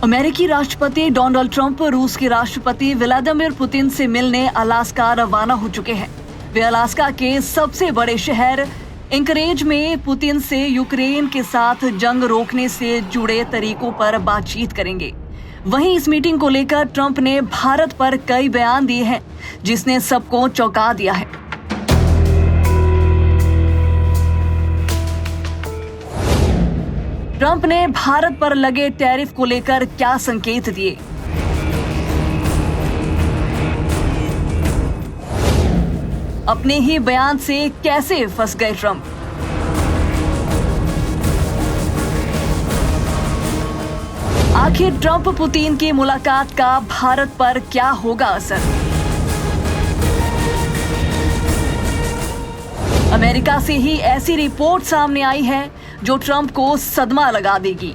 अमेरिकी राष्ट्रपति Donald Trump रूस के राष्ट्रपति व्लादिमीर पुतिन से मिलने अलास्का रवाना हो चुके हैं। वे अलास्का के सबसे बड़े शहर एंकरेज में पुतिन से यूक्रेन के साथ जंग रोकने से जुड़े तरीकों पर बातचीत करेंगे। वहीं इस मीटिंग को लेकर ट्रंप ने भारत पर कई बयान दिए हैं, जिसने सबको चौंका दिया है। ट्रंप ने भारत पर लगे टैरिफ को लेकर क्या संकेत दिए? अपने ही बयान से कैसे फंस गए ट्रंप? आखिर ट्रंप पुतिन की मुलाकात का भारत पर क्या होगा असर? अमेरिका से ही ऐसी रिपोर्ट सामने आई है जो ट्रंप को सदमा लगा देगी।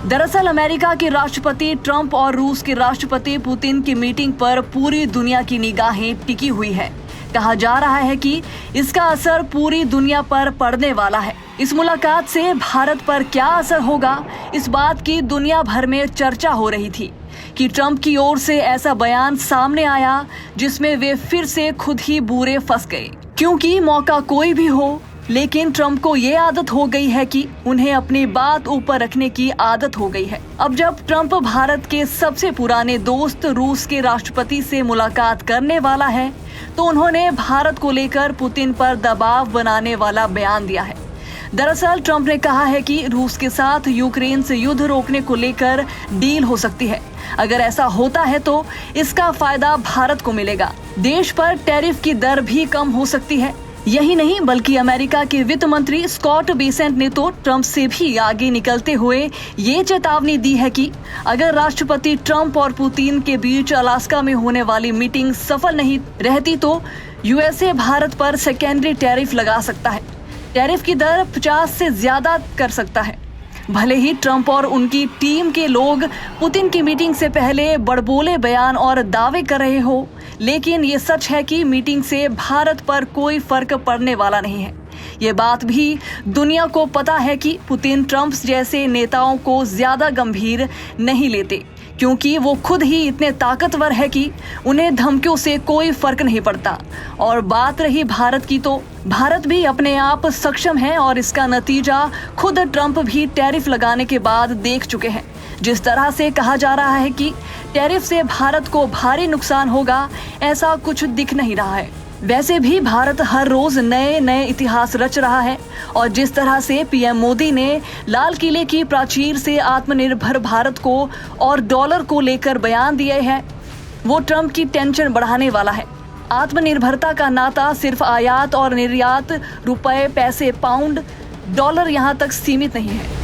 दरअसल अमेरिका के राष्ट्रपति ट्रंप और रूस के राष्ट्रपति पुतिन की मीटिंग पर पूरी दुनिया की निगाहें टिकी हुई है। कहा जा रहा है कि इसका असर पूरी दुनिया पर पड़ने वाला है। इस मुलाकात से भारत पर क्या असर होगा, इस बात की दुनिया भर में चर्चा हो रही थी कि ट्रंप की ओर से ऐसा बयान सामने आया जिसमें वे फिर से खुद ही बुरे फंस गए। क्योंकि मौका कोई भी हो, लेकिन ट्रंप को ये आदत हो गई है कि उन्हें अपनी बात ऊपर रखने की आदत हो गई है। अब जब ट्रंप भारत के सबसे पुराने दोस्त रूस के राष्ट्रपति से मुलाकात करने वाला है, तो उन्होंने भारत को लेकर पुतिन पर दबाव बनाने वाला बयान दिया है। दरअसल ट्रंप ने कहा है कि रूस के साथ यूक्रेन से युद्ध रोकने को लेकर डील हो सकती है। अगर ऐसा होता है तो इसका फायदा भारत को मिलेगा। देश पर टैरिफ की दर भी कम हो सकती है। यही नहीं बल्कि अमेरिका के वित्त मंत्री स्कॉट बेसेंट ने तो ट्रंप से भी आगे निकलते हुए ये चेतावनी दी है कि अगर राष्ट्रपति ट्रंप और पुतिन के बीच अलास्का में होने वाली मीटिंग सफल नहीं रहती तो यूएसए भारत पर सेकेंडरी टैरिफ लगा सकता है। टैरिफ की दर 50 से ज्यादा कर सकता है। भले ही ट्रंप और उनकी टीम के लोग पुतिन की मीटिंग से पहले बड़बोले बयान और दावे कर रहे हो, लेकिन ये सच है कि मीटिंग से भारत पर कोई फर्क पड़ने वाला नहीं है। ये बात भी दुनिया को पता है कि पुतिन ट्रंप जैसे नेताओं को ज्यादा गंभीर नहीं लेते, क्योंकि वो खुद ही इतने ताकतवर है कि उन्हें धमकियों से कोई फर्क नहीं पड़ता। और बात रही भारत की, तो भारत भी अपने आप सक्षम है और इसका नतीजा खुद ट्रंप भी टैरिफ लगाने के बाद देख चुके हैं। जिस तरह से कहा जा रहा है कि टैरिफ से भारत को भारी नुकसान होगा, ऐसा कुछ दिख नहीं रहा है। वैसे भी भारत हर रोज नए नए इतिहास रच रहा है और जिस तरह से पीएम मोदी ने लाल किले की प्राचीर से आत्मनिर्भर भारत को और डॉलर को लेकर बयान दिए हैं, वो ट्रंप की टेंशन बढ़ाने वाला है। आत्मनिर्भरता का नाता सिर्फ आयात और निर्यात, रुपए, पैसे, पाउंड, डॉलर यहाँ तक सीमित नहीं है।